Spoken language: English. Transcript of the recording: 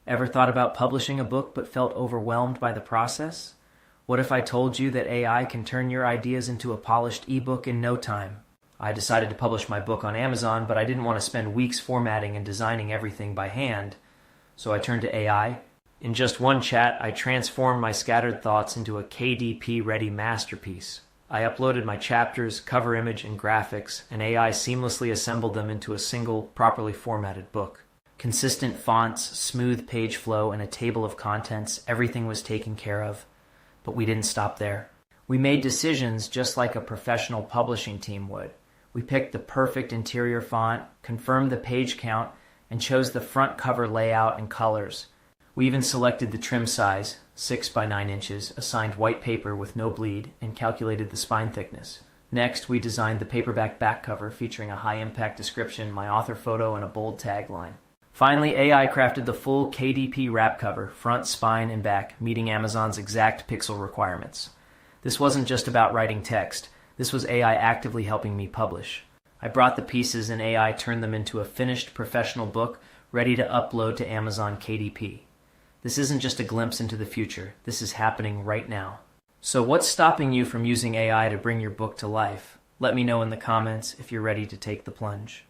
Ever thought about publishing a book but felt overwhelmed by the process? What if I told you that AI can turn your ideas into a polished ebook in no time? I decided to publish my book on Amazon, but I didn't want to spend weeks formatting and designing everything by hand, so I turned to AI. In just one chat, I transformed my scattered thoughts into a KDP-ready masterpiece. I uploaded my chapters, cover image, and graphics, and AI seamlessly assembled them into a single, properly formatted book. Consistent fonts, smooth page flow, and a table of contents, everything was taken care of. But we didn't stop there. We made decisions just like a professional publishing team would. We picked the perfect interior font, confirmed the page count, and chose the front cover layout and colors. We even selected the trim size, 6 by 9 inches, assigned white paper with no bleed, and calculated the spine thickness. Next, we designed the paperback back cover featuring a high-impact description, my author photo, and a bold tagline. Finally, AI crafted the full KDP wrap cover, front, spine, and back, meeting Amazon's exact pixel requirements. This wasn't just about writing text. This was AI actively helping me publish. I brought the pieces and AI turned them into a finished professional book ready to upload to Amazon KDP. This isn't just a glimpse into the future. This is happening right now. So what's stopping you from using AI to bring your book to life? Let me know in the comments if you're ready to take the plunge.